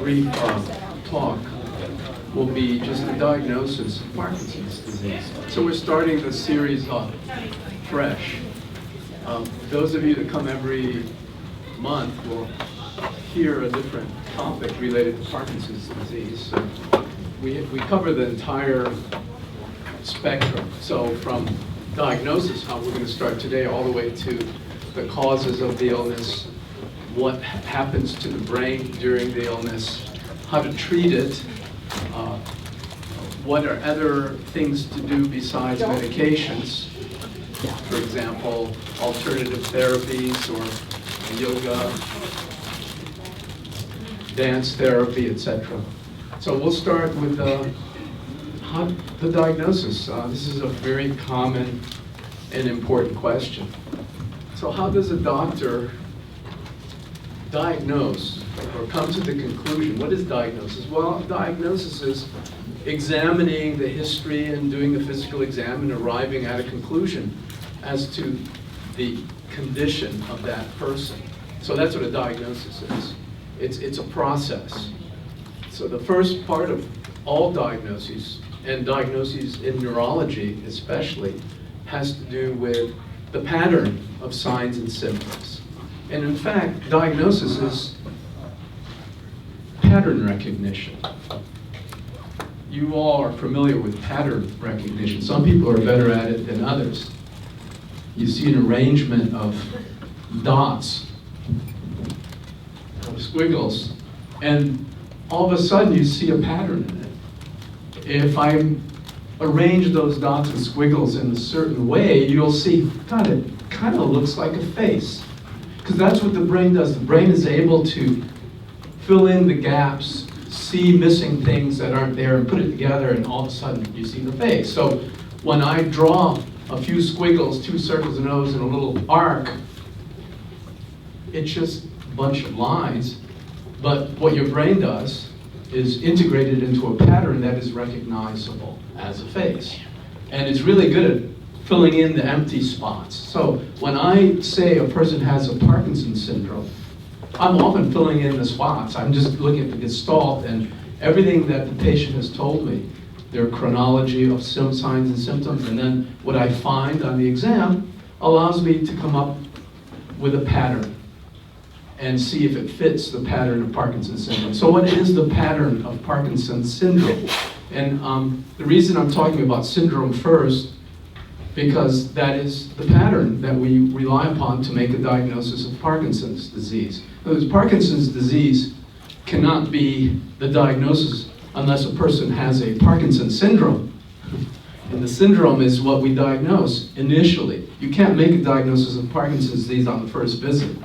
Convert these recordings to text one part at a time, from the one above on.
brief talk will be just the diagnosis of Parkinson's disease. So we're starting the series off fresh. Those of you that come every month will hear a different topic related to Parkinson's disease. So we cover the entire spectrum. So from diagnosis, how we're going to start today, all the way to the causes of the illness, what happens to the brain during the illness, how to treat it, what are other things to do besides medications, for example, alternative therapies or yoga, dance therapy, etc. So we'll start with the diagnosis. This is a very common and important question. So how does a doctor diagnose or come to the conclusion? What is diagnosis? Well, diagnosis is examining the history and doing the physical exam and arriving at a conclusion as to the condition of that person. So that's what a diagnosis is. It's a process. So the first part of all diagnoses, and diagnoses in neurology especially, has to do with the pattern of signs and symptoms. And in fact, diagnosis is pattern recognition. You all are familiar with pattern recognition. Some people are better at it than others. You see an arrangement of dots, of squiggles, and all of a sudden you see a pattern in it. If I arrange those dots and squiggles in a certain way, you'll see, God, it kind of looks like a face. Because that's what the brain does. The brain is able to fill in the gaps, see missing things that aren't there, and put it together, and all of a sudden you see the face. So when I draw a few squiggles, 2 circles, a nose, and a little arc, it's just a bunch of lines. But what your brain does is integrate it into a pattern that is recognizable as a face. And it's really good at filling in the empty spots. So when I say a person has a Parkinson syndrome, I'm often filling in the spots. I'm just looking at the gestalt and everything that the patient has told me, their chronology of some signs and symptoms, and then what I find on the exam allows me to come up with a pattern and see if it fits the pattern of Parkinson's syndrome. So what is the pattern of Parkinson's syndrome? And the reason I'm talking about syndrome first, because that is the pattern that we rely upon to make a diagnosis of Parkinson's disease. Because Parkinson's disease cannot be the diagnosis unless a person has a Parkinson's syndrome. And the syndrome is what we diagnose initially. You can't make a diagnosis of Parkinson's disease on the first visit.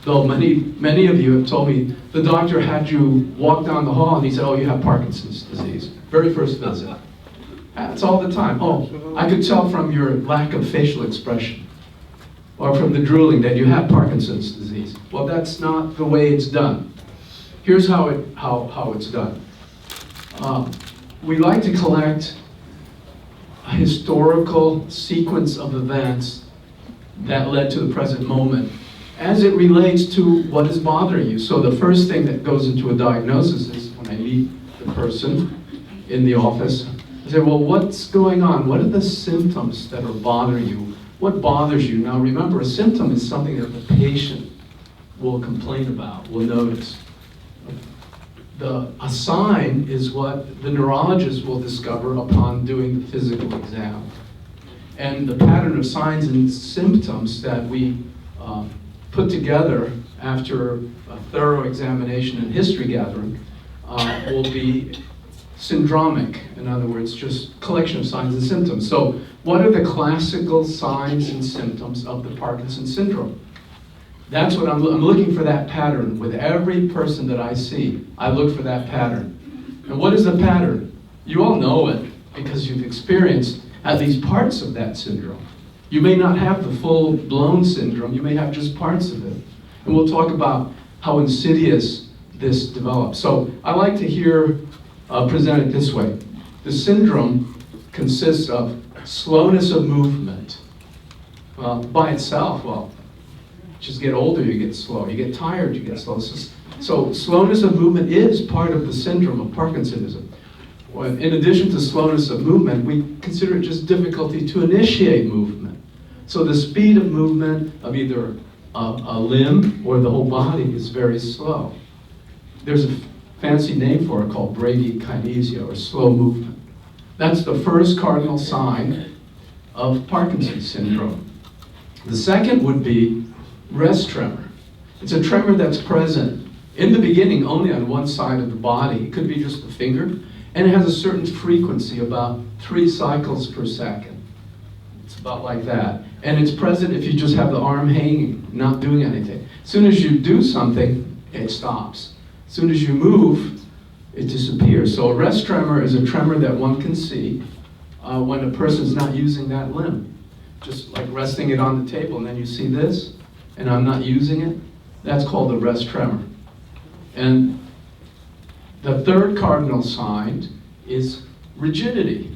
Though many of you have told me the doctor had you walk down the hall and he said, oh, you have Parkinson's disease. Very first visit. That's all the time. Oh, I could tell from your lack of facial expression or from the drooling that you have Parkinson's disease. Well, that's not the way it's done. Here's how it's done. We like to collect a historical sequence of events that led to the present moment as it relates to what is bothering you. So the first thing that goes into a diagnosis is when I meet the person in the office, I say, well, what's going on? What are the symptoms that are bothering you? What bothers you? Now remember, a symptom is something that the patient will complain about, will notice. A sign is what the neurologist will discover upon doing the physical exam. And the pattern of signs and symptoms that we put together after a thorough examination and history gathering will be syndromic. In other words, just collection of signs and symptoms. So what are the classical signs and symptoms of the Parkinson syndrome? That's what I'm looking for, that pattern. With every person that I see, I look for that pattern. And what is the pattern? You all know it because you've experienced at least parts of that syndrome. You may not have the full-blown syndrome, you may have just parts of it. And we'll talk about how insidious this develops. So I like to hear presented this way. The syndrome consists of slowness of movement. By itself, well, just get older, you get slow. You get tired, you get slow. So So slowness of movement is part of the syndrome of Parkinsonism. In addition to slowness of movement, we consider it just difficulty to initiate movement. So the speed of movement of either a limb or the whole body is very slow. There's a fancy name for it called bradykinesia, or slow movement. That's the first cardinal sign of Parkinson's syndrome. The second would be rest tremor. It's a tremor that's present in the beginning only on one side of the body. It could be just the finger, and it has a certain frequency, about 3 cycles per second. It's about like that. And it's present if you just have the arm hanging, not doing anything. As soon as you do something, it stops. As soon as you move, it disappears. So a rest tremor is a tremor that one can see when a person's not using that limb. Just like resting it on the table, and then you see this, and I'm not using it. That's called a rest tremor. And the third cardinal sign is rigidity.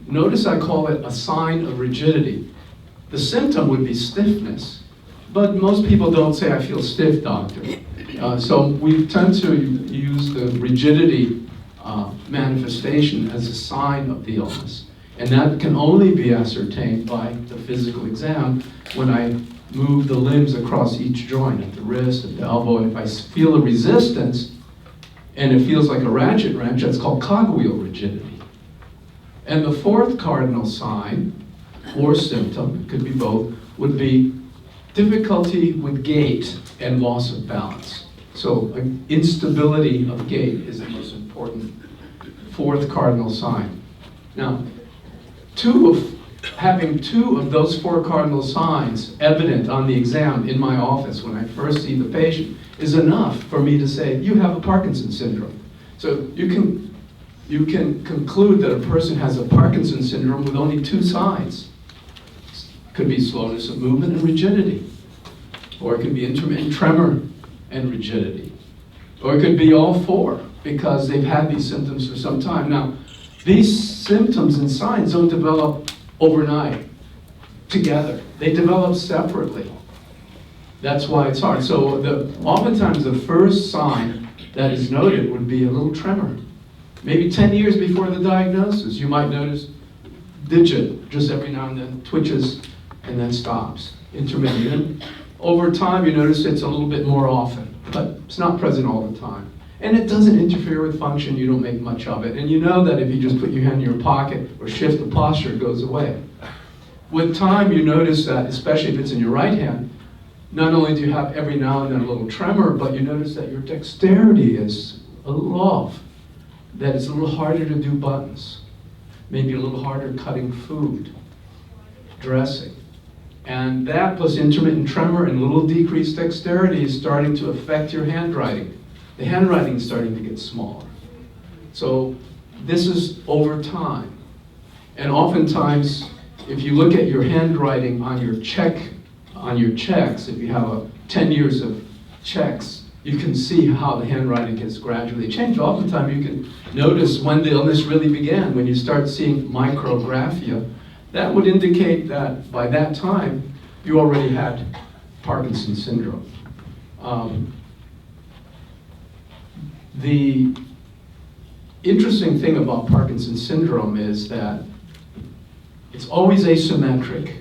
Notice I call it a sign of rigidity. The symptom would be stiffness, but most people don't say, "I feel stiff, doctor." So we tend to use the rigidity manifestation as a sign of the illness. And that can only be ascertained by the physical exam when I move the limbs across each joint, at the wrist, at the elbow, and if I feel a resistance, and it feels like a ratchet wrench, that's called cogwheel rigidity. And the fourth cardinal sign, or symptom, it could be both, would be difficulty with gait and loss of balance. So instability of gait is the most important fourth cardinal sign. Now, having two of those 4 cardinal signs evident on the exam in my office when I first see the patient is enough for me to say, you have a Parkinson's syndrome. So you can conclude that a person has a Parkinson's syndrome with only 2 signs. It could be slowness of movement and rigidity, or it could be intermittent tremor and rigidity, or it could be all 4 because they've had these symptoms for some time. Now, these symptoms and signs don't develop overnight together. They develop separately. That's why it's hard. So oftentimes the first sign that is noted would be a little tremor. Maybe 10 years before the diagnosis, you might notice digit just every now and then twitches and then stops. Intermittent. Over time, you notice it's a little bit more often, but it's not present all the time. And it doesn't interfere with function. You don't make much of it. And you know that if you just put your hand in your pocket or shift the posture, it goes away. With time, you notice that, especially if it's in your right hand, not only do you have every now and then a little tremor, but you notice that your dexterity is a little off, that it's a little harder to do buttons, maybe a little harder cutting food, dressing. And that plus intermittent tremor and a little decreased dexterity is starting to affect your handwriting. The handwriting is starting to get smaller. So this is over time. And oftentimes, if you look at your handwriting on your checks, if you have 10 years of checks, you can see how the handwriting has gradually changed. Oftentimes you can notice when the illness really began, when you start seeing micrographia. That would indicate that by that time, you already had Parkinson's syndrome. The interesting thing about Parkinson's syndrome is that it's always asymmetric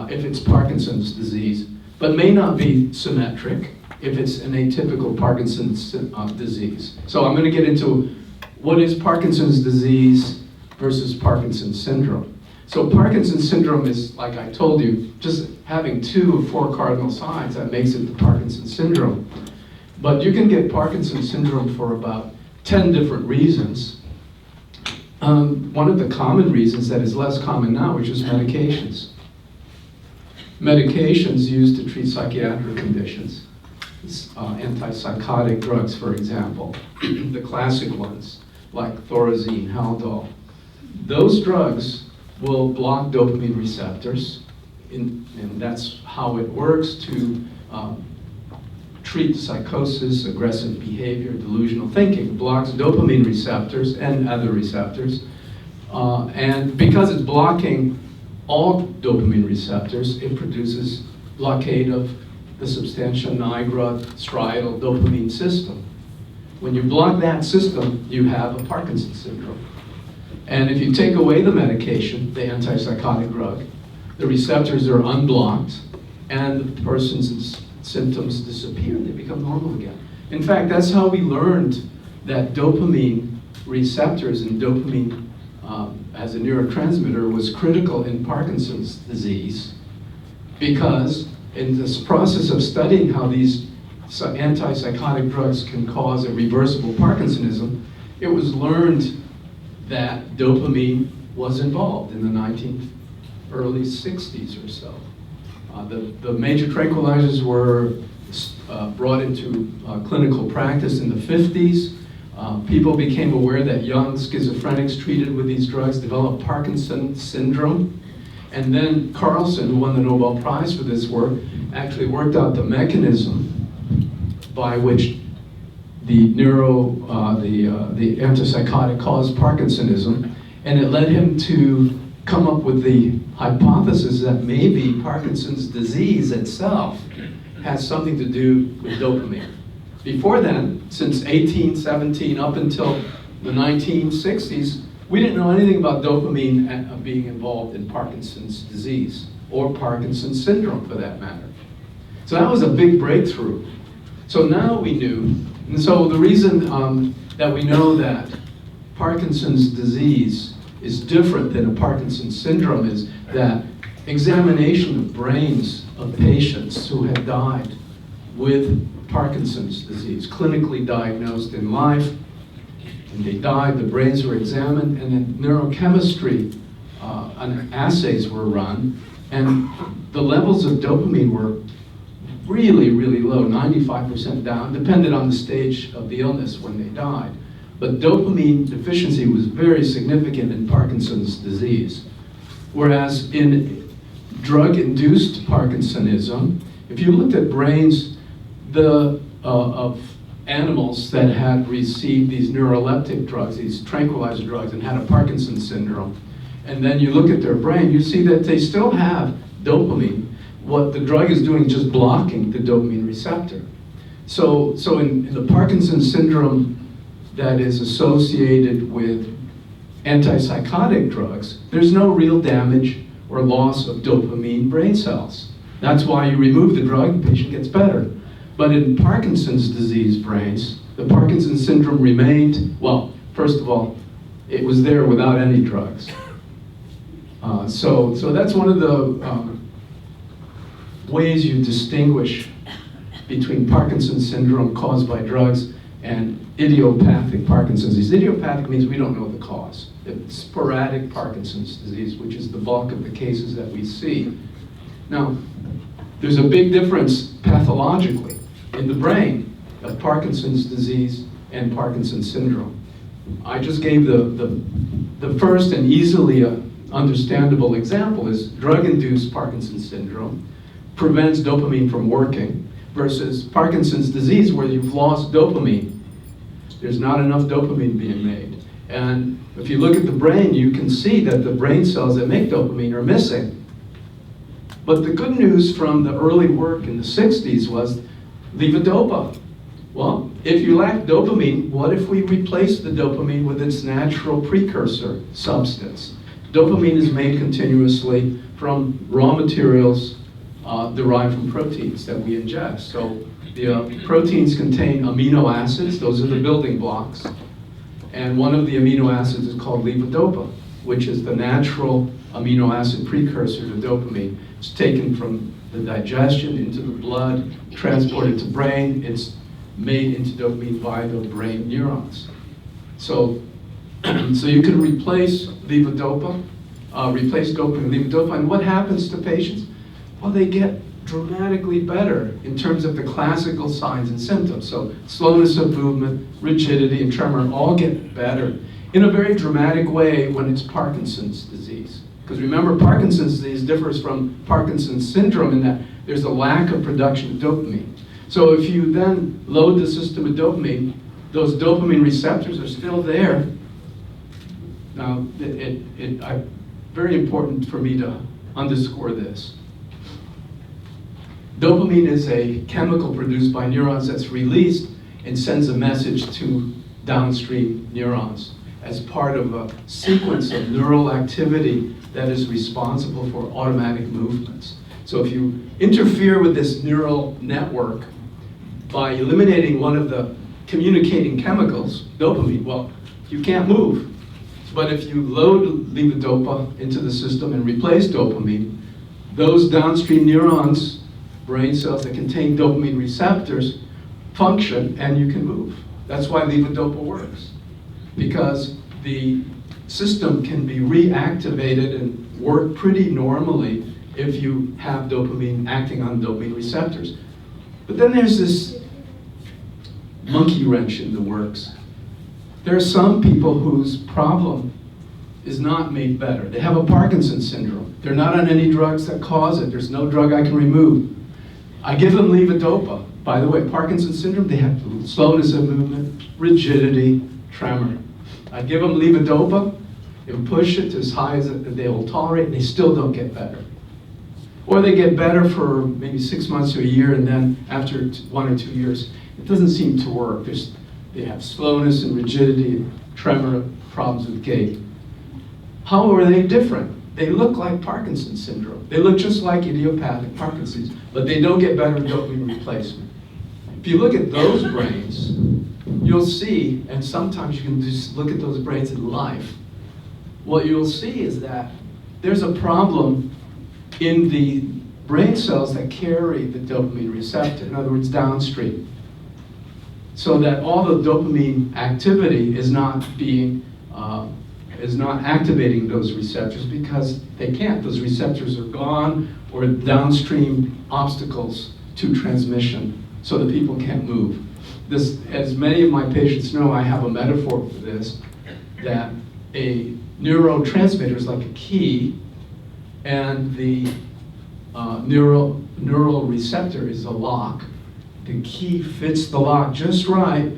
if it's Parkinson's disease, but may not be symmetric if it's an atypical Parkinson's disease. So I'm going to get into what is Parkinson's disease versus Parkinson's syndrome. So Parkinson's syndrome is, like I told you, just having 2 of 4 cardinal signs that makes it the Parkinson's syndrome. But you can get Parkinson's syndrome for about 10 different reasons. One of the common reasons that is less common now, which is medications. Medications used to treat psychiatric conditions. Antipsychotic drugs, for example. The classic ones, like Thorazine, Haldol. Those drugs will block dopamine receptors, and that's how it works to treat psychosis, aggressive behavior, delusional thinking. It blocks dopamine receptors and other receptors. And because it's blocking all dopamine receptors, it produces blockade of the substantia nigra striatal dopamine system. When you block that system, you have a Parkinson's syndrome. And if you take away the medication, the antipsychotic drug, the receptors are unblocked, and the person's symptoms disappear. They become normal again. In fact, that's how we learned that dopamine receptors and dopamine as a neurotransmitter was critical in Parkinson's disease, because in this process of studying how these antipsychotic drugs can cause a reversible Parkinsonism, it was learned that dopamine was involved in the early 60s or so. The major tranquilizers were brought into clinical practice in the 50s. People became aware that young schizophrenics treated with these drugs developed Parkinson's syndrome. And then Carlson, who won the Nobel Prize for this work, actually worked out the mechanism by which the antipsychotic caused Parkinsonism, and it led him to come up with the hypothesis that maybe Parkinson's disease itself has something to do with dopamine. Before then, since 1817 up until the 1960s, we didn't know anything about dopamine being involved in Parkinson's disease, or Parkinson's syndrome for that matter. So that was a big breakthrough. So now we knew, and so the reason that we know that Parkinson's disease is different than a Parkinson's syndrome is that examination of brains of patients who had died with Parkinson's disease, clinically diagnosed in life, and they died, the brains were examined, and then neurochemistry assays were run, and the levels of dopamine were really, really low, 95% down, depended on the stage of the illness when they died. But dopamine deficiency was very significant in Parkinson's disease. Whereas in drug-induced Parkinsonism, if you looked at brains of animals that had received these neuroleptic drugs, these tranquilizer drugs, and had a Parkinson's syndrome, and then you look at their brain, you see that they still have dopamine. What the drug is doing is just blocking the dopamine receptor. So in the Parkinson's syndrome that is associated with antipsychotic drugs, there's no real damage or loss of dopamine brain cells. That's why you remove the drug, the patient gets better. But in Parkinson's disease brains, the Parkinson's syndrome remained, well, first of all, it was there without any drugs. So that's one of the ways you distinguish between Parkinson's syndrome caused by drugs and idiopathic Parkinson's disease. Idiopathic means we don't know the cause. It's sporadic Parkinson's disease, which is the bulk of the cases that we see. Now, there's a big difference pathologically in the brain of Parkinson's disease and Parkinson's syndrome. I just gave the first and easily understandable example is drug-induced Parkinson's syndrome prevents dopamine from working versus Parkinson's disease where you've lost dopamine. There's not enough dopamine being made. And if you look at the brain, you can see that the brain cells that make dopamine are missing. But the good news from the early work in the 60s was levodopa. Well, if you lack dopamine, what if we replace the dopamine with its natural precursor substance? Dopamine is made continuously from raw materials derived from proteins that we ingest. So the proteins contain amino acids, those are the building blocks. And one of the amino acids is called levodopa, which is the natural amino acid precursor to dopamine. It's taken from the digestion into the blood, transported to brain, it's made into dopamine by the brain neurons. So you can replace levodopa, replace dopamine with levodopa, and what happens to patients? Well, they get dramatically better in terms of the classical signs and symptoms. So slowness of movement, rigidity, and tremor all get better in a very dramatic way when it's Parkinson's disease. Because remember, Parkinson's disease differs from Parkinson's syndrome in that there's a lack of production of dopamine. So if you then load the system with dopamine, those dopamine receptors are still there. Now, very important for me to underscore this. Dopamine is a chemical produced by neurons that's released and sends a message to downstream neurons as part of a sequence of neural activity that is responsible for automatic movements. So if you interfere with this neural network by eliminating one of the communicating chemicals, dopamine, well, you can't move. But if you load levodopa into the system and replace dopamine, those downstream neurons, brain cells that contain dopamine receptors, function and you can move. That's why levodopa works, because the system can be reactivated and work pretty normally if you have dopamine acting on dopamine receptors. But then there's this monkey wrench in the works. There are some people whose problem is not made better. They have a Parkinson syndrome. They're not on any drugs that cause it. There's no drug I can remove. I give them levodopa. By the way, Parkinson's syndrome, they have slowness of movement, rigidity, tremor. I give them levodopa and push it as high as they will tolerate, and they still don't get better. Or they get better for maybe 6 months to a year, and then after 1 or 2 years, it doesn't seem to work. They have slowness and rigidity, and tremor, problems with gait. How are they different? They look like Parkinson's syndrome. They look just like idiopathic Parkinson's, but they don't get better with dopamine replacement. If you look at those brains, you'll see, and sometimes you can just look at those brains in life, what you'll see is that there's a problem in the brain cells that carry the dopamine receptor, in other words, downstream. So that all the dopamine activity is not activating those receptors because they can't. Those receptors are gone, or downstream obstacles to transmission, so that people can't move. This, as many of my patients know, I have a metaphor for this, that a neurotransmitter is like a key, and the neural receptor is a lock. The key fits the lock just right,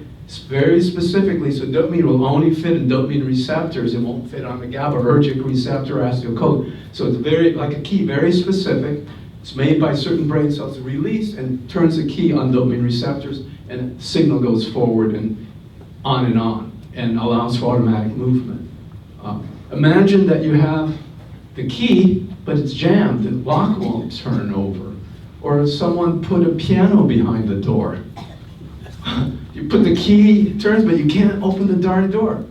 very specifically, so dopamine will only fit in dopamine receptors. It won't fit on the GABAergic receptor or acetylcholine. So it's very, like a key, very specific. It's made by certain brain cells, released, and turns the key on dopamine receptors, and the signal goes forward and on, and allows for automatic movement. Imagine that you have the key, but it's jammed, the lock won't turn over. Or someone put a piano behind the door. You put the key, it turns, but you can't open the darn door.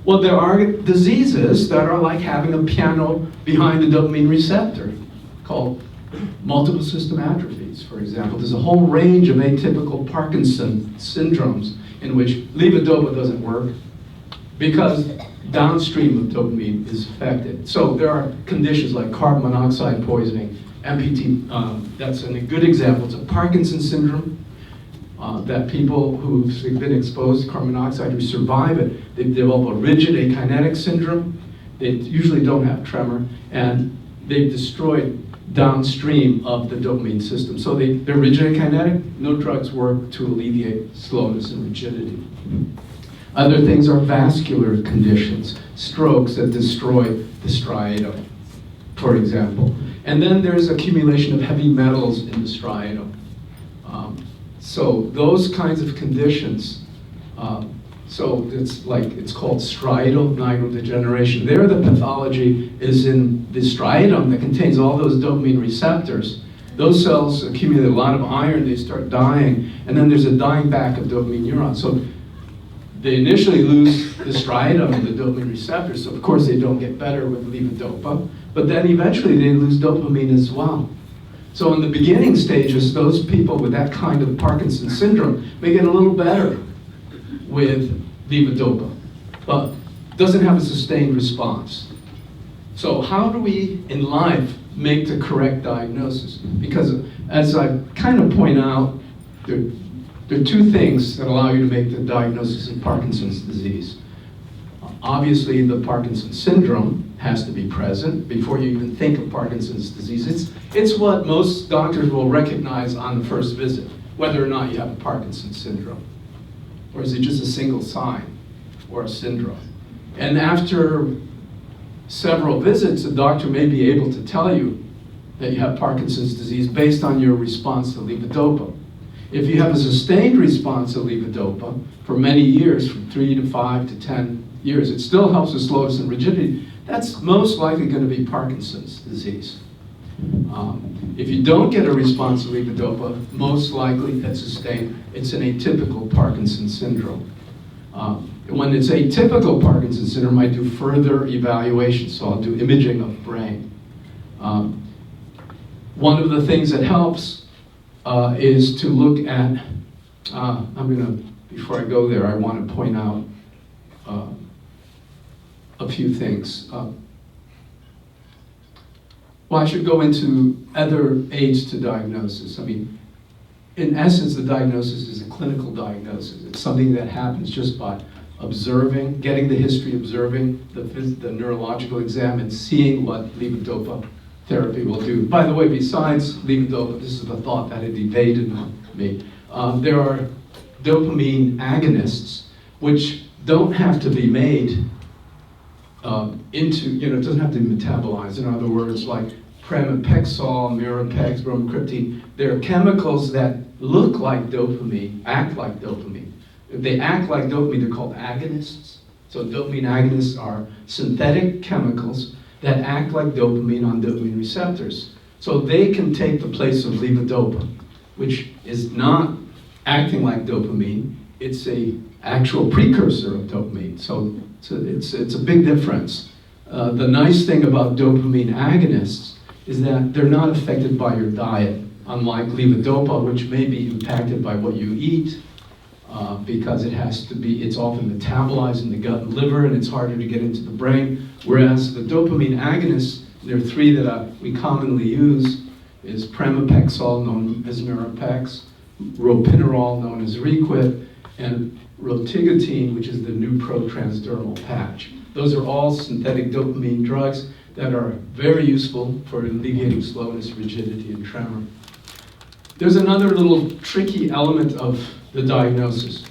Well, there are diseases that are like having a piano behind the dopamine receptor, called multiple system atrophies, for example. There's a whole range of atypical Parkinson syndromes in which levodopa doesn't work because downstream of dopamine is affected. So there are conditions like carbon monoxide poisoning, MPT, that's a good example. It's a Parkinson syndrome. That people who've been exposed to carbon monoxide who survive it, they develop a rigid akinetic syndrome. They usually don't have tremor, and they've destroyed downstream of the dopamine system. So they're rigid akinetic, no drugs work to alleviate slowness and rigidity. Other things are vascular conditions, strokes that destroy the striatum, for example. And then there's accumulation of heavy metals in the striatum. So those kinds of conditions, so it's called striatal neurodegeneration. There the pathology is in the striatum that contains all those dopamine receptors. Those cells accumulate a lot of iron, they start dying, and then there's a dying back of dopamine neurons. So they initially lose the striatum and the dopamine receptors, so of course they don't get better with levodopa, but then eventually they lose dopamine as well. So in the beginning stages, those people with that kind of Parkinson's syndrome may get a little better with levodopa, but doesn't have a sustained response. So how do we, in life, make the correct diagnosis? Because as I kind of point out, there are two things that allow you to make the diagnosis of Parkinson's disease. Obviously, the Parkinson's syndrome has to be present before you even think of Parkinson's disease. It's what most doctors will recognize on the first visit, whether or not you have a Parkinson's syndrome. Or is it just a single sign or a syndrome? And after several visits, the doctor may be able to tell you that you have Parkinson's disease based on your response to levodopa. If you have a sustained response to levodopa for many years, from 3 to 5 to 10 years, it still helps with slowness and rigidity. That's most likely going to be Parkinson's disease. If you don't get a response to levodopa, most likely that's sustained. It's an atypical Parkinson's syndrome. When it's atypical Parkinson's syndrome, I do further evaluation, so I'll do imaging of brain. One of the things that helps is to look at, before I go there, I want to point out a few things. Well, I should go into other aids to diagnosis. I mean, in essence, the diagnosis is a clinical diagnosis. It's something that happens just by observing, getting the history, observing the neurological exam, and seeing what levodopa therapy will do. By the way, besides levodopa, this is the thought that had evaded me, there are dopamine agonists which don't have to be made it doesn't have to be metabolized. In other words, like pramipexole, mirapex, bromocriptine, they're chemicals that look like dopamine, act like dopamine. If they act like dopamine, they're called agonists. So dopamine agonists are synthetic chemicals that act like dopamine on dopamine receptors. So they can take the place of levodopa, which is not acting like dopamine. It's an actual precursor of dopamine. So it's a big difference. The nice thing about dopamine agonists is that they're not affected by your diet, unlike levodopa, which may be impacted by what you eat, because it's often metabolized in the gut and liver, and it's harder to get into the brain. Whereas the dopamine agonists, there are three that we commonly use, is pramipexole, known as Mirapex, ropinirole, known as Requip, and rotigotine, which is the new transdermal patch. Those are all synthetic dopamine drugs that are very useful for alleviating slowness, rigidity, and tremor. There's another little tricky element of the diagnosis.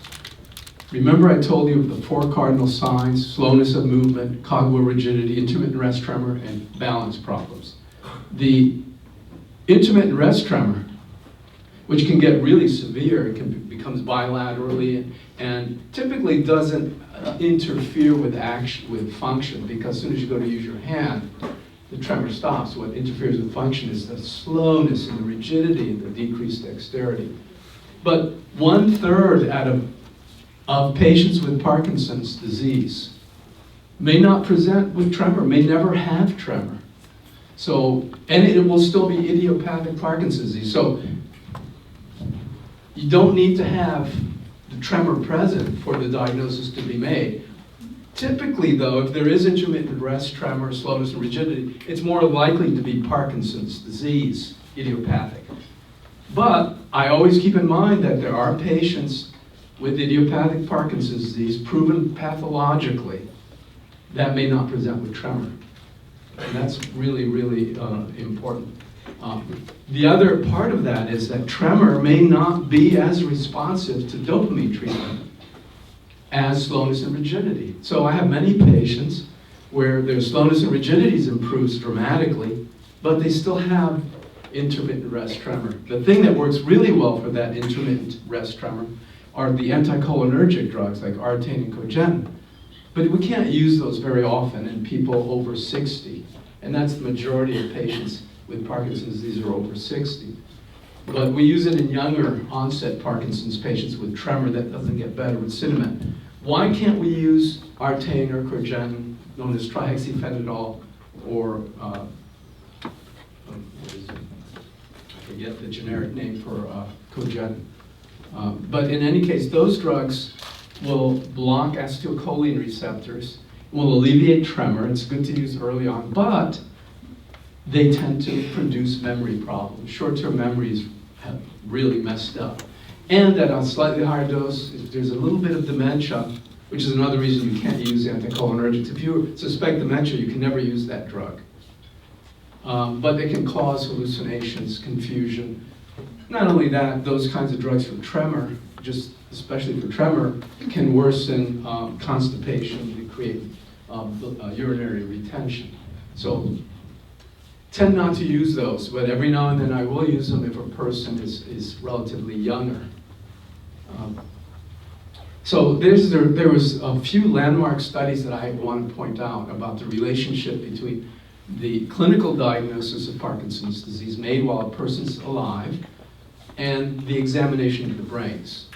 Remember I told you of the 4 cardinal signs: slowness of movement, cognitive rigidity, intermittent rest tremor, and balance problems. The intermittent rest tremor, which can get really severe, becomes bilaterally, and typically doesn't interfere with function, because as soon as you go to use your hand, the tremor stops. What interferes with function is the slowness and the rigidity and the decreased dexterity. But 1/3 of patients with Parkinson's disease may not present with tremor, may never have tremor. And it will still be idiopathic Parkinson's disease. So you don't need to have the tremor present for the diagnosis to be made. Typically, though, if there is intermittent rest tremor, slowness, and rigidity, it's more likely to be Parkinson's disease, idiopathic. But I always keep in mind that there are patients with idiopathic Parkinson's disease, proven pathologically, that may not present with tremor. And that's really, really important. The other part of that is that tremor may not be as responsive to dopamine treatment as slowness and rigidity. So I have many patients where their slowness and rigidity improves dramatically, but they still have intermittent rest tremor. The thing that works really well for that intermittent rest tremor are the anticholinergic drugs like Artane and Cogentin. But we can't use those very often in people over 60, and that's the majority of patients with Parkinson's disease are over 60. But we use it in younger onset Parkinson's patients with tremor that doesn't get better with Cinnamon. Why can't we use Artane or Cogentin, known as trihexyphenidyl, or I forget the generic name for Cogentin. But in any case, those drugs will block acetylcholine receptors, will alleviate tremor. It's good to use early on, but they tend to produce memory problems. Short-term memories have really messed up. And at a slightly higher dose, if there's a little bit of dementia, which is another reason you can't use anticholinergics. If you suspect dementia, you can never use that drug. But they can cause hallucinations, confusion. Not only that, those kinds of drugs for tremor, just especially for tremor, can worsen constipation, they create urinary retention. So tend not to use those, but every now and then I will use them if a person is relatively younger. So there was a few landmark studies that I want to point out about the relationship between the clinical diagnosis of Parkinson's disease made while a person's alive and the examination of the brains.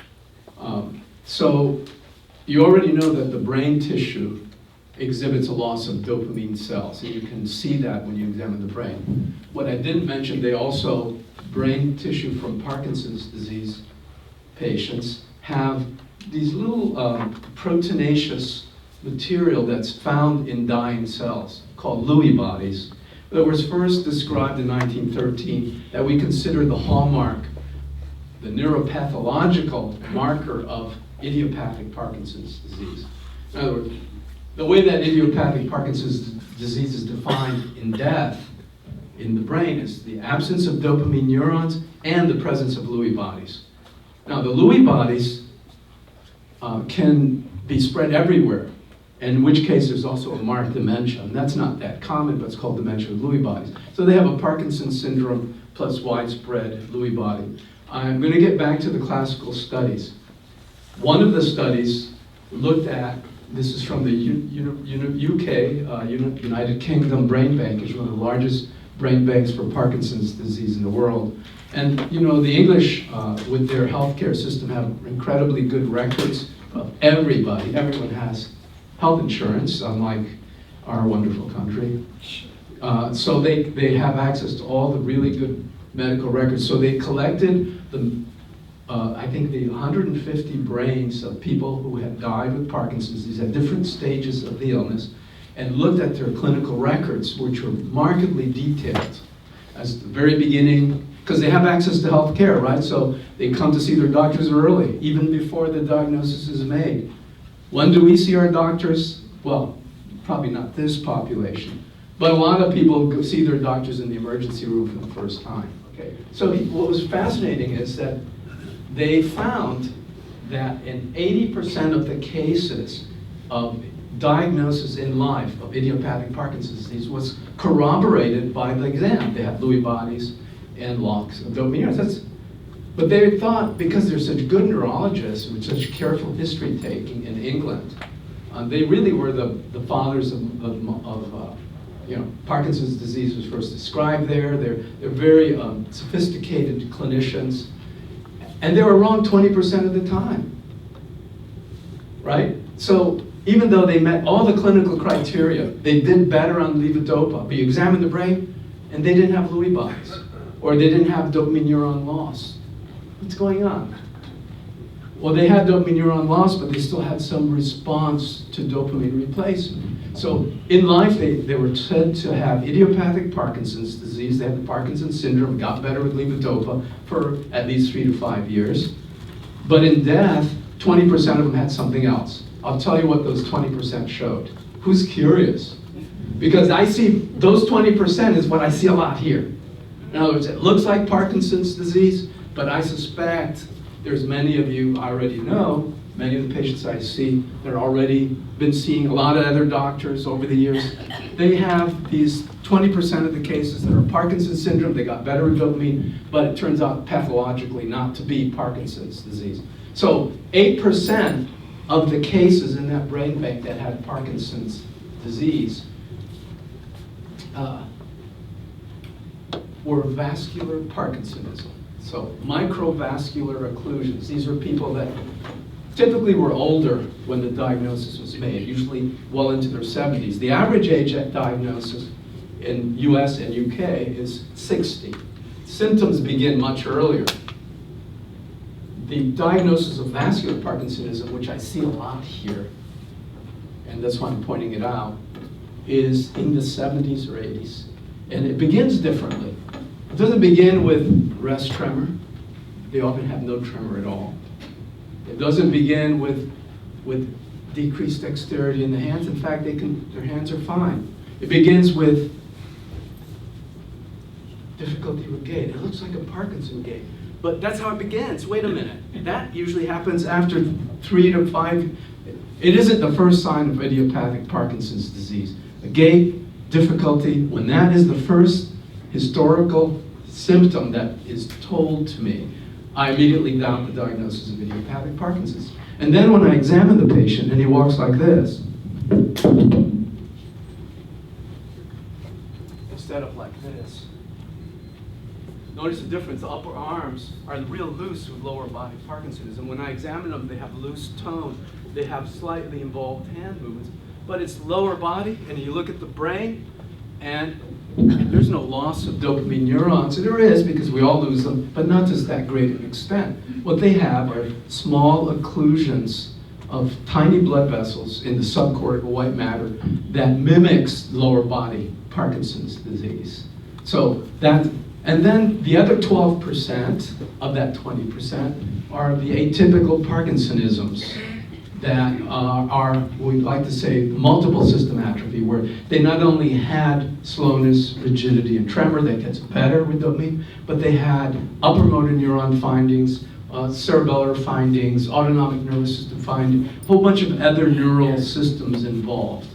So you already know that the brain tissue exhibits a loss of dopamine cells, and you can see that when you examine the brain. What I didn't mention, brain tissue from Parkinson's disease patients have these little proteinaceous material that's found in dying cells called Lewy bodies that was first described in 1913 that we consider the hallmark, the neuropathological marker of idiopathic Parkinson's disease. In other words, the way that idiopathic Parkinson's disease is defined in death in the brain is the absence of dopamine neurons and the presence of Lewy bodies. Now, the Lewy bodies can be spread everywhere, in which case there's also a marked dementia. And that's not that common, but it's called dementia with Lewy bodies. So they have a Parkinson's syndrome plus widespread Lewy body. I'm going to get back to the classical studies. One of the studies looked at, this is from the UK, United Kingdom Brain Bank, is one of the largest brain banks for Parkinson's disease in the world. And the English, with their healthcare system, have incredibly good records of everybody. Everyone has health insurance, unlike our wonderful country. So they have access to all the really good medical records. So they collected I think the 150 brains of people who had died with Parkinson's disease at different stages of the illness, and looked at their clinical records, which were markedly detailed. As the very beginning, because they have access to health care, right? So they come to see their doctors early, even before the diagnosis is made. When do we see our doctors? Well, probably not this population, but a lot of people go see their doctors in the emergency room for the first time. Okay. So what was fascinating is that they found that in 80% of the cases of diagnosis in life of idiopathic Parkinson's disease was corroborated by the exam. They had Lewy bodies and locks of dopamine neurons. But they thought, because they're such good neurologists with such careful history taking in England, they really were the fathers of Parkinson's disease was first described there. They're very sophisticated clinicians. And they were wrong 20% of the time, right? So even though they met all the clinical criteria, they did better on levodopa. But you examine the brain, and they didn't have Lewy bodies, or they didn't have dopamine neuron loss. What's going on? Well, they had dopamine neuron loss, but they still had some response to dopamine replacement. So in life, they were said to have idiopathic Parkinson's disease. They had the Parkinson syndrome, got better with levodopa for at least 3 to 5 years. But in death, 20% of them had something else. I'll tell you what those 20% showed. Who's curious? Because I see those 20% is what I see a lot here. In other words, it looks like Parkinson's disease, but I suspect there's many of you already know, many of the patients I see, they're already been seeing a lot of other doctors over the years. They have these 20% of the cases that are Parkinson's syndrome. They got better with dopamine, but it turns out pathologically not to be Parkinson's disease. So 8% of the cases in that brain bank that had Parkinson's disease were vascular Parkinsonism. So microvascular occlusions. These are people that typically were older when the diagnosis was made, usually well into their 70s. The average age at diagnosis in US and UK is 60. Symptoms begin much earlier. The diagnosis of vascular Parkinsonism, which I see a lot here, and that's why I'm pointing it out, is in the 70s or 80s. And it begins differently. It doesn't begin with rest tremor. They often have no tremor at all. It doesn't begin with decreased dexterity in the hands. In fact, their hands are fine. It begins with difficulty with gait. It looks like a Parkinson gait. But that's how it begins. Wait a minute. That usually happens after 3 to 5. It isn't the first sign of idiopathic Parkinson's disease. A gait, difficulty, when that is the first historical symptom that is told to me, I immediately doubt the diagnosis of idiopathic Parkinson's. And then when I examine the patient and he walks like this, instead of like this, notice the difference. The upper arms are real loose with lower body Parkinsonism. When I examine them, they have loose tone. They have slightly involved hand movements. But it's lower body, and you look at the brain, and there's no loss of dopamine neurons. There is, because we all lose them, but not to that great an extent. What they have are small occlusions of tiny blood vessels in the subcortical white matter that mimics lower body Parkinson's disease. So that, and then the other 12% of that 20% are the atypical Parkinsonisms that are, we'd like to say, multiple system atrophy, where they not only had slowness, rigidity, and tremor that gets better with dopamine, but they had upper motor neuron findings, cerebellar findings, autonomic nervous system findings, a whole bunch of other neural systems involved.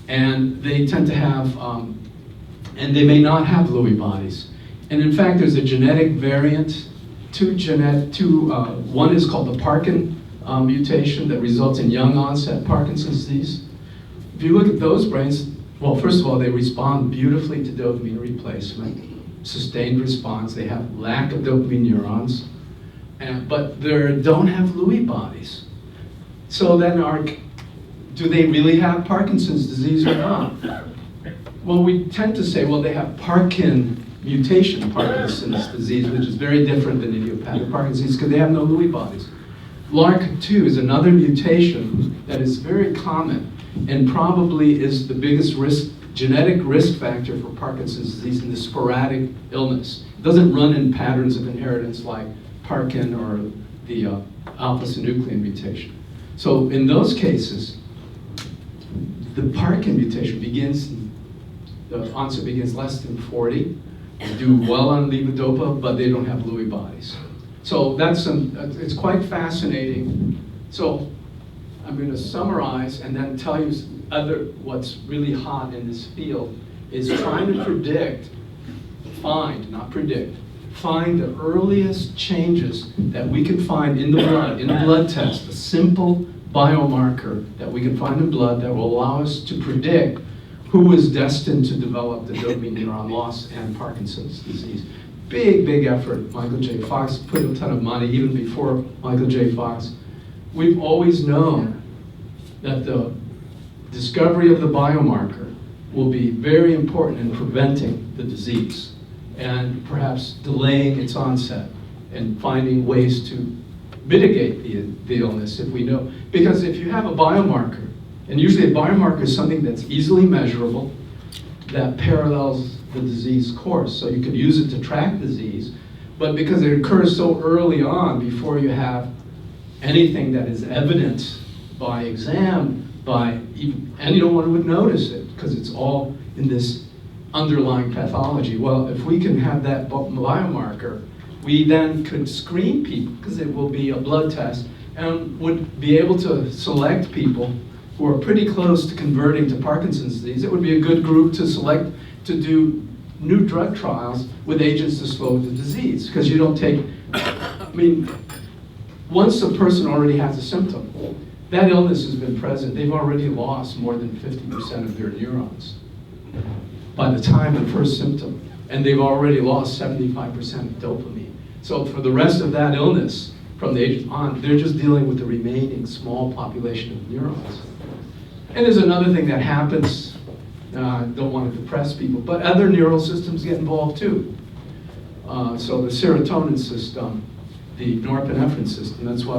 And they tend to have, and they may not have Lewy bodies. And in fact, there's a genetic variant, one is called the Parkin mutation that results in young onset Parkinson's disease. If you look at those brains, well, first of all, they respond beautifully to dopamine replacement, sustained response. They have lack of dopamine neurons, but they don't have Lewy bodies. So then do they really have Parkinson's disease or not? Well, we tend to say, well, they have Parkin mutation Parkinson's disease, which is very different than idiopathic Parkinson's because they have no Lewy bodies. LRRK2 is another mutation that is very common and probably is the biggest genetic risk factor for Parkinson's disease in the sporadic illness. It doesn't run in patterns of inheritance like Parkin or the alpha-synuclein mutation. So in those cases, the Parkin mutation the onset begins less than 40. They do well on levodopa, but they don't have Lewy bodies. So it's quite fascinating. So I'm going to summarize and then tell you what's really hot in this field is trying to find the earliest changes that we can find in the blood test, a simple biomarker that we can find in blood that will allow us to predict who is destined to develop the dopamine neuron loss and Parkinson's disease. Big effort. Michael J. Fox put a ton of money, even before Michael J. Fox. We've always known that the discovery of the biomarker will be very important in preventing the disease and perhaps delaying its onset and finding ways to mitigate the illness if we know. Because if you have a biomarker, and usually a biomarker is something that's easily measurable, that parallels the disease course, so you could use it to track disease, but because it occurs so early on before you have anything that is evident by exam, anyone would notice it because it's all in this underlying pathology. Well, if we can have that biomarker, we then could screen people because it will be a blood test and would be able to select people who are pretty close to converting to Parkinson's disease. It would be a good group to select to do new drug trials with agents to slow the disease, because you don't take, once a person already has a symptom, that illness has been present, they've already lost more than 50% of their neurons by the time of the first symptom, and they've already lost 75% of dopamine. So for the rest of that illness, from the age on, they're just dealing with the remaining small population of neurons. And there's another thing that happens, don't want to depress people, but other neural systems get involved too. So the serotonin system, the norepinephrine system, that's why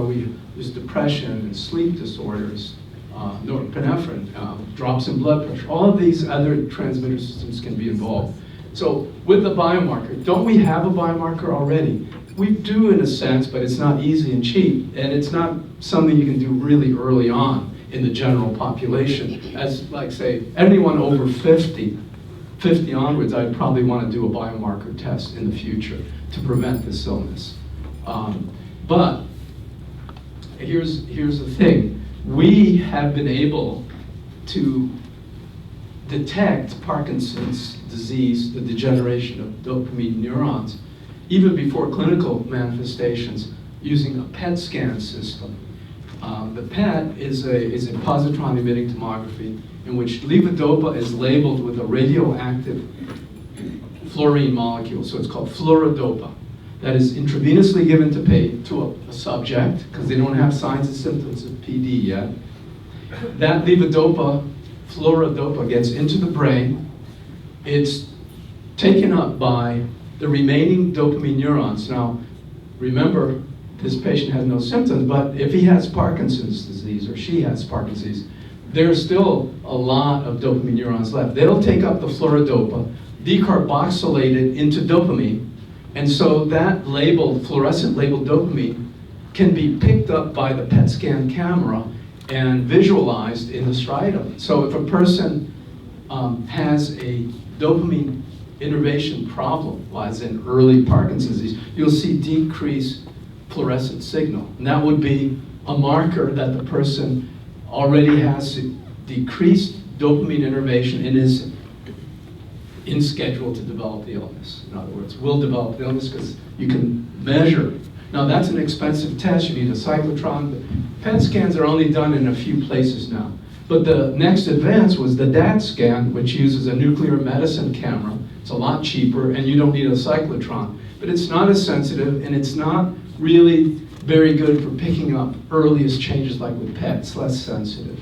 there's depression and sleep disorders, norepinephrine, drops in blood pressure. All of these other transmitter systems can be involved. So with the biomarker, don't we have a biomarker already? We do in a sense, but it's not easy and cheap, and it's not something you can do really early on in the general population. As like say, anyone over 50 onwards, I'd probably want to do a biomarker test in the future to prevent this illness. But here's the thing. We have been able to detect Parkinson's disease, the degeneration of dopamine neurons, even before clinical manifestations, using a PET scan system. The PET is a positron emitting tomography in which levodopa is labeled with a radioactive fluorine molecule, so it's called fluorodopa. That is intravenously given to a subject, because they don't have signs and symptoms of PD yet. That levodopa, fluorodopa, gets into the brain. It's taken up by the remaining dopamine neurons. Now, remember, this patient has no symptoms, but if he has Parkinson's disease or she has Parkinson's disease, there's still a lot of dopamine neurons left. They'll take up the fluorodopa, decarboxylate it into dopamine, and so that labeled, fluorescent labeled dopamine can be picked up by the PET scan camera and visualized in the striatum. So if a person has a dopamine innervation problem, as in early Parkinson's disease, you'll see decreased fluorescent signal. And that would be a marker that the person already has decreased dopamine innervation and is in schedule to develop the illness. In other words, will develop the illness because you can measure. Now that's an expensive test. You need a cyclotron. PET scans are only done in a few places now. But the next advance was the DAT scan, which uses a nuclear medicine camera. It's a lot cheaper, and you don't need a cyclotron. But it's not as sensitive, and it's not really very good for picking up earliest changes like with PET. It's less sensitive.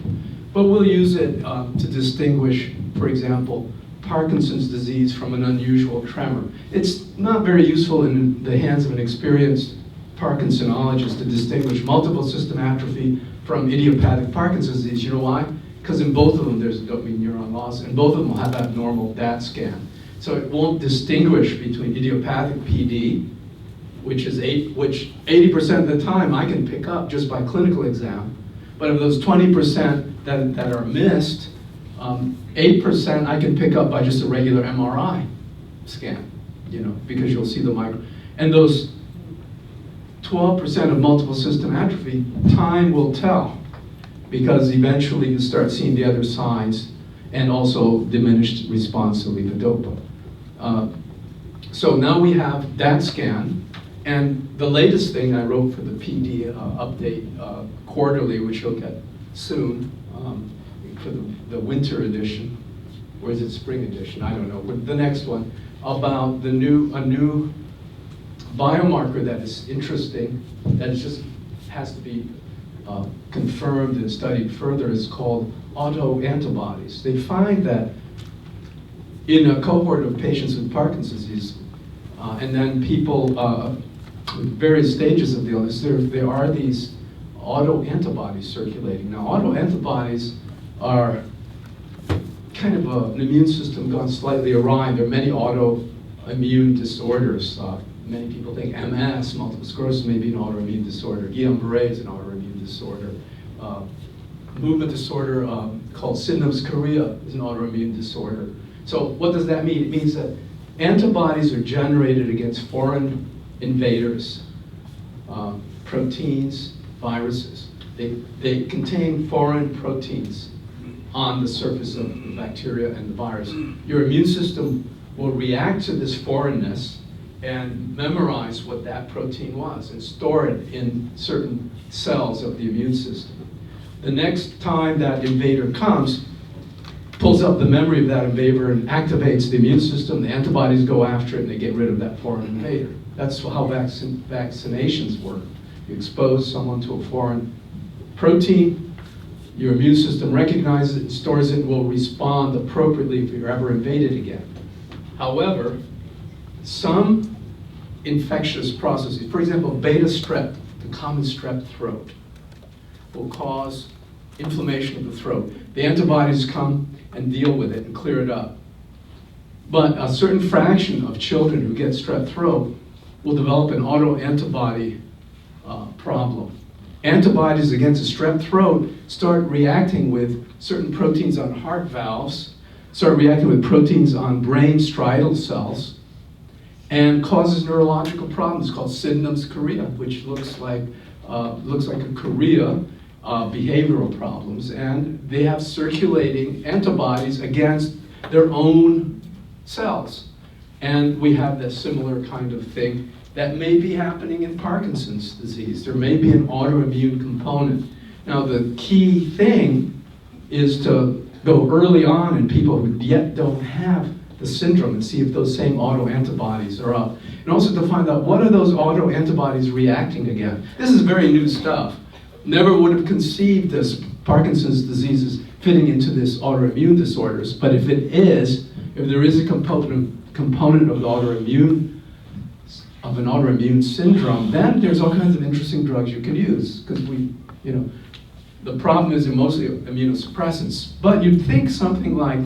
But we'll use it to distinguish, for example, Parkinson's disease from an unusual tremor. It's not very useful in the hands of an experienced Parkinsonologist to distinguish multiple system atrophy from idiopathic Parkinson's disease. You know why? Because in both of them there's dopamine neuron loss, and both of them will have abnormal DAT scan. So it won't distinguish between idiopathic PD, which 80% of the time I can pick up just by clinical exam. But of those 20% that are missed, 8% I can pick up by just a regular MRI scan, because you'll see the micro. And those 12% of multiple system atrophy, time will tell, because eventually you start seeing the other signs and also diminished response to levodopa. So now we have that scan, and the latest thing I wrote for the PD update quarterly, which you'll get soon, for the winter edition, or is it spring edition? I don't know. But the next one about a new biomarker that is interesting, that is just has to be confirmed and studied further, is called autoantibodies. They find that in a cohort of patients with Parkinson's disease, and then people with various stages of the illness, there are these autoantibodies circulating. Now, autoantibodies are kind of an immune system gone slightly awry. There are many autoimmune disorders. Many people think MS, multiple sclerosis, may be an autoimmune disorder. Guillain-Barré is an autoimmune disorder. Movement disorder called Sydenham's chorea is an autoimmune disorder. So what does that mean? It means that antibodies are generated against foreign invaders, proteins, viruses. They contain foreign proteins on the surface of the bacteria and the virus. Your immune system will react to this foreignness and memorize what that protein was and store it in certain cells of the immune system. The next time that invader comes, pulls up the memory of that invader and activates the immune system, the antibodies go after it and they get rid of that foreign invader. That's how vaccinations work. You expose someone to a foreign protein, your immune system recognizes it, stores it, and will respond appropriately if you're ever invaded again. However, some infectious processes, for example, beta strep, the common strep throat, will cause inflammation of the throat. The antibodies come and deal with it and clear it up. But a certain fraction of children who get strep throat will develop an autoantibody problem. Antibodies against a strep throat start reacting with certain proteins on heart valves, start reacting with proteins on brain striatal cells, and causes neurological problems called Sydenham's chorea, which looks like a chorea behavioral problems, and they have circulating antibodies against their own cells. And we have this similar kind of thing that may be happening in Parkinson's disease. There may be an autoimmune component. Now, the key thing is to go early on in people who yet don't have the syndrome and see if those same autoantibodies are up. And also to find out what are those autoantibodies reacting against. This is very new stuff. Never would have conceived this Parkinson's disease as fitting into this autoimmune disorders, but if it is, if there is a component of the an autoimmune syndrome, then there's all kinds of interesting drugs you can use, because the problem is they're mostly immunosuppressants. But you'd think something like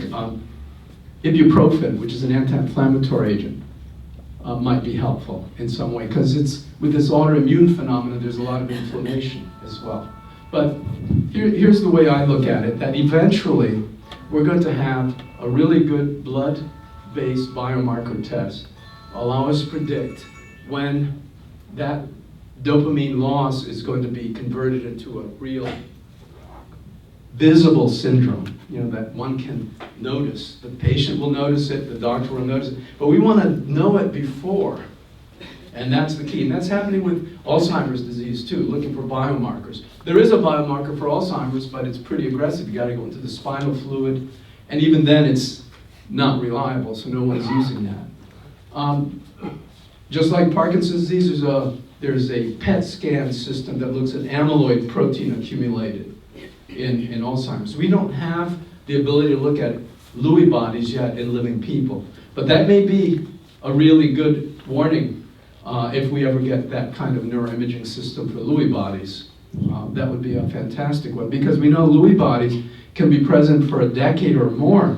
ibuprofen, which is an anti-inflammatory agent, might be helpful in some way, because it's with this autoimmune phenomenon, there's a lot of inflammation as well. But here's the way I look at it, that eventually we're going to have a really good blood-based biomarker test, allow us to predict when that dopamine loss is going to be converted into a real visible syndrome, that one can notice. The patient will notice it, the doctor will notice it, but we want to know it before. And that's the key. And that's happening with Alzheimer's disease too, looking for biomarkers. There is a biomarker for Alzheimer's, but it's pretty aggressive. You got to go into the spinal fluid, and even then it's not reliable, so no one's using that. Just like Parkinson's disease, there's a PET scan system that looks at amyloid protein accumulated in Alzheimer's. We don't have the ability to look at Lewy bodies yet in living people, but that may be a really good warning if we ever get that kind of neuroimaging system for Lewy bodies. That would be a fantastic one, because we know Lewy bodies can be present for a decade or more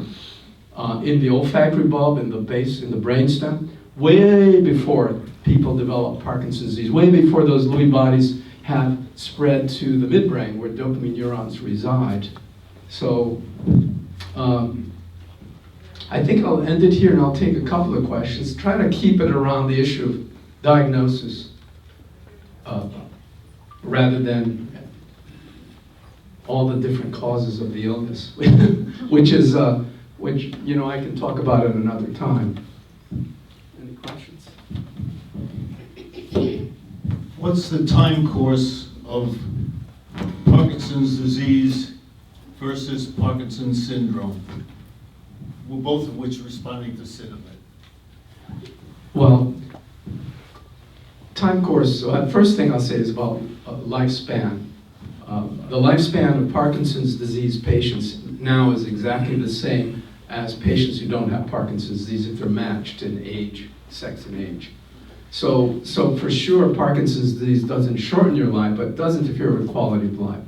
in the olfactory bulb, in the base, in the brainstem, way before people develop Parkinson's disease, way before those Lewy bodies have spread to the midbrain where dopamine neurons reside. So I think I'll end it here and I'll take a couple of questions. Try to keep it around the issue of diagnosis rather than all the different causes of the illness, which I can talk about at another time. Any questions? What's the time course of Parkinson's disease versus Parkinson's syndrome? Well, both of which are responding to cinnamon. Well, time course, first thing I'll say is about lifespan. The lifespan of Parkinson's disease patients now is exactly the same as patients who don't have Parkinson's disease if they're matched in age, sex and age. So for sure, Parkinson's disease doesn't shorten your life, but does interfere with quality of life.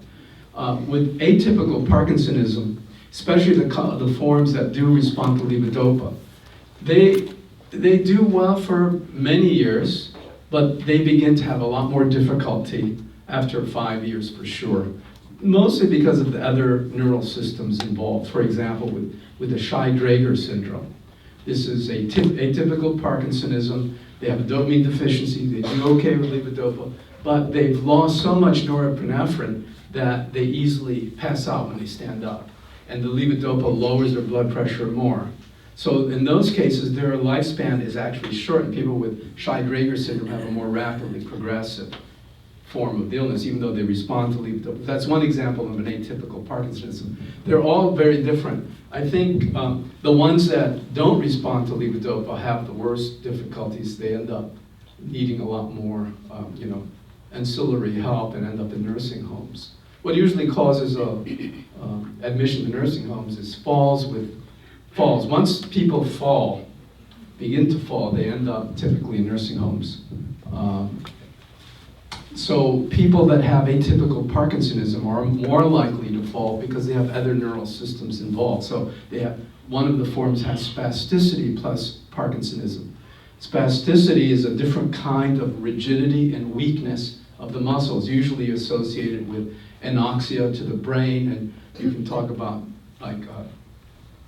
With atypical Parkinsonism, especially the forms that do respond to levodopa, they do well for many years, but they begin to have a lot more difficulty after 5 years for sure. Mostly because of the other neural systems involved. For example, with the Shy-Drager syndrome. This is atypical Parkinsonism. They have a dopamine deficiency. They do okay with levodopa, but they've lost so much norepinephrine that they easily pass out when they stand up. And the levodopa lowers their blood pressure more. So in those cases, their lifespan is actually shortened. People with Shy-Drager syndrome have a more rapidly progressive form of the illness, even though they respond to levodopa. That's one example of an atypical Parkinsonism. They're all very different. I think the ones that don't respond to levodopa have the worst difficulties. They end up needing a lot more, ancillary help and end up in nursing homes. What usually causes admission to nursing homes is falls. Once people begin to fall, they end up typically in nursing homes. So people that have atypical Parkinsonism are more likely to fall because they have other neural systems involved. So one of the forms has spasticity plus Parkinsonism. Spasticity is a different kind of rigidity and weakness of the muscles, usually associated with anoxia to the brain, and you can talk about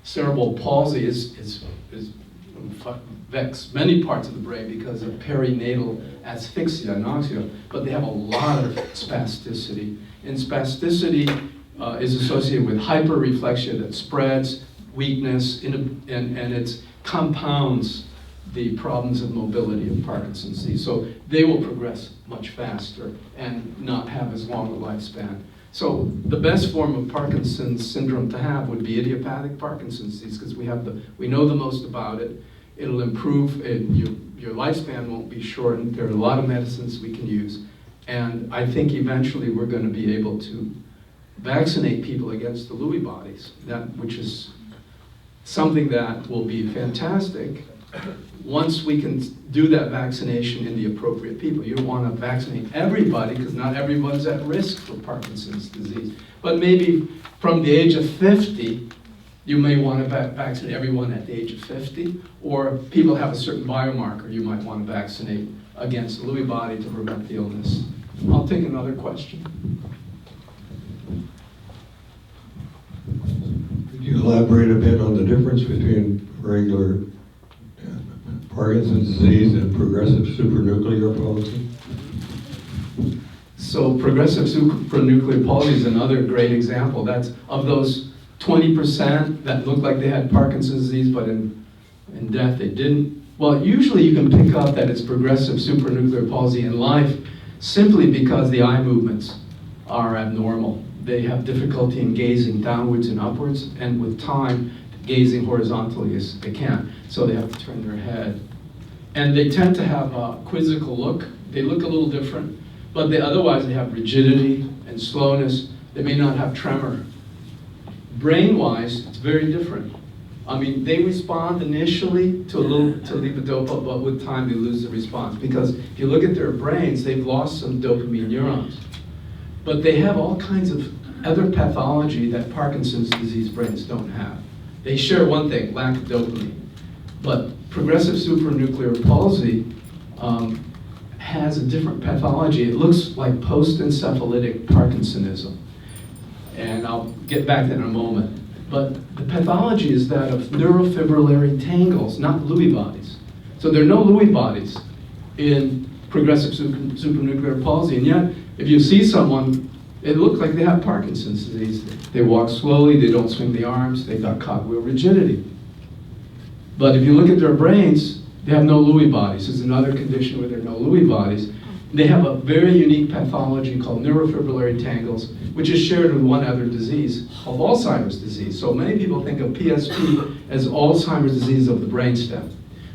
cerebral palsy is affects many parts of the brain because of perinatal asphyxia, anoxia, but they have a lot of spasticity. And spasticity is associated with hyperreflexia that spreads, weakness, and it compounds the problems of mobility of Parkinson's disease. So they will progress much faster and not have as long a lifespan. So the best form of Parkinson's syndrome to have would be idiopathic Parkinson's disease, because we know the most about it. It'll improve, your lifespan won't be shortened. There are a lot of medicines we can use. And I think eventually we're going to be able to vaccinate people against the Lewy bodies, which is something that will be fantastic once we can do that vaccination in the appropriate people. You don't want to vaccinate everybody, because not everyone's at risk for Parkinson's disease. But maybe from the age of 50, you may want to vaccinate everyone at the age of 50, or people have a certain biomarker you might want to vaccinate against the Lewy body to prevent the illness. I'll take another question. Could you elaborate a bit on the difference between regular Parkinson's disease and progressive supranuclear palsy? So progressive supranuclear palsy is another great example. That's of those 20% that look like they had Parkinson's disease, but in death they didn't. Well, usually you can pick up that it's progressive supranuclear palsy in life simply because the eye movements are abnormal. They have difficulty in gazing downwards and upwards, and with time, gazing horizontally they can't, so they have to turn their head. And they tend to have a quizzical look. They look a little different, but otherwise they have rigidity and slowness. They may not have tremor. Brain-wise, it's very different. I mean, they respond initially to levodopa, but with time they lose the response, because if you look at their brains, they've lost some dopamine neurons. But they have all kinds of other pathology that Parkinson's disease brains don't have. They share one thing, lack of dopamine. But progressive supranuclear palsy has a different pathology. It looks like post-encephalitic Parkinsonism. And I'll get back to that in a moment. But the pathology is that of neurofibrillary tangles, not Lewy bodies. So there are no Lewy bodies in progressive supranuclear palsy, and yet if you see someone, it looks like they have Parkinson's disease. They walk slowly, they don't swing the arms, they've got cogwheel rigidity. But if you look at their brains, they have no Lewy bodies. It's another condition where there are no Lewy bodies. They have a very unique pathology called neurofibrillary tangles, which is shared with one other disease called Alzheimer's disease. So many people think of PSP as Alzheimer's disease of the brainstem,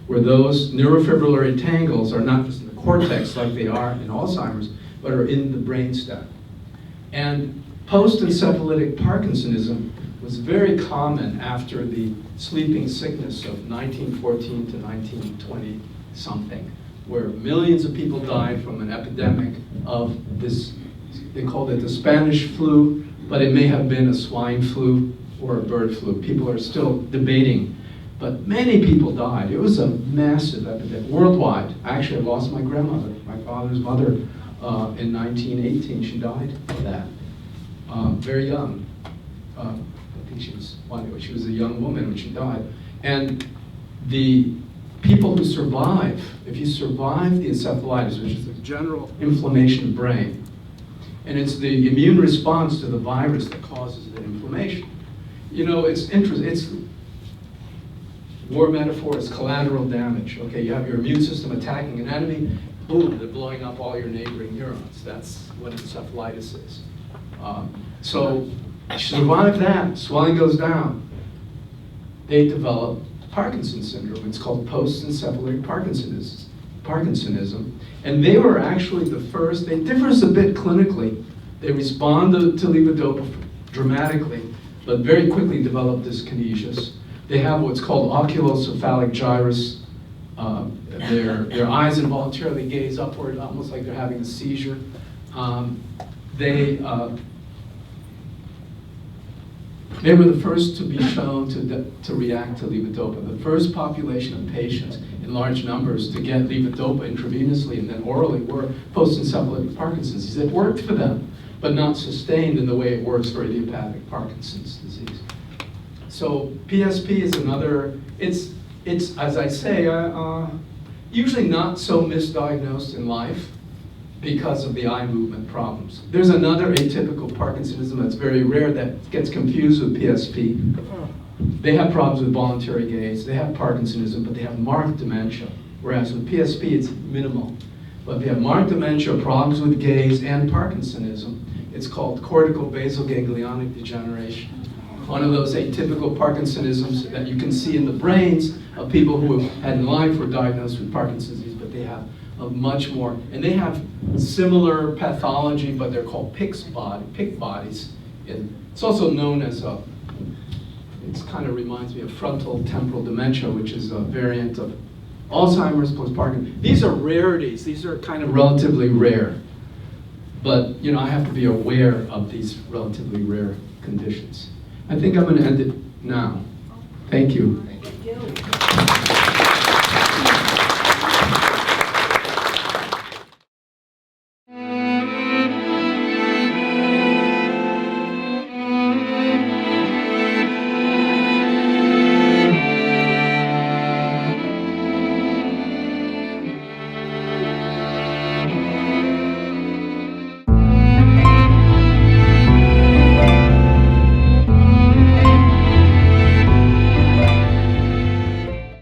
where those neurofibrillary tangles are not just in the cortex like they are in Alzheimer's, but are in the brainstem. And post-encephalitic Parkinsonism was very common after the sleeping sickness of 1914 to 1920 something, where millions of people died from an epidemic of this, they called it the Spanish flu, but it may have been a swine flu or a bird flu. People are still debating, but many people died. It was a massive epidemic, worldwide. Actually, I lost my grandmother, my father's mother, in 1918. She died of that, very young. I think she was a young woman when she died. And the people who survive, if you survive the encephalitis, which is the general inflammation of the brain, and it's the immune response to the virus that causes the inflammation. You know, it's interesting. It's war metaphor is collateral damage. Okay, you have your immune system attacking an enemy, boom, they're blowing up all your neighboring neurons. That's what encephalitis is. So you survive that, swelling goes down. They develop Parkinson's syndrome. It's called post-encephalitic Parkinsonism. And they were actually the first. They differs a bit clinically. They respond to levodopa dramatically, but very quickly develop dyskinesias. They have what's called oculocephalic gyrus. Their eyes involuntarily gaze upward, almost like they're having a seizure. They were the first to be shown to react to levodopa. The first population of patients in large numbers to get levodopa intravenously and then orally were post-encephalitic Parkinson's disease. It worked for them, but not sustained in the way it works for idiopathic Parkinson's disease. So PSP is another, it's as I say, usually not so misdiagnosed in life. because of the eye movement problems. There's another atypical Parkinsonism that's very rare that gets confused with PSP. They have problems with voluntary gaze, they have Parkinsonism, but they have marked dementia. Whereas with PSP, it's minimal. But if you have marked dementia, problems with gaze, and Parkinsonism, it's called cortical basal ganglionic degeneration. One of those atypical Parkinsonisms that you can see in the brains of people who have had in life were diagnosed with Parkinson's disease, but they have a much more, and they have similar pathology, but they're called PIC bodies. And it's also known as it kind of reminds me of frontal temporal dementia, which is a variant of Alzheimer's plus Parkinson's. These are rarities. These are kind of relatively rare. But, you know, I have to be aware of these relatively rare conditions. I think I'm going to end it now. Thank you.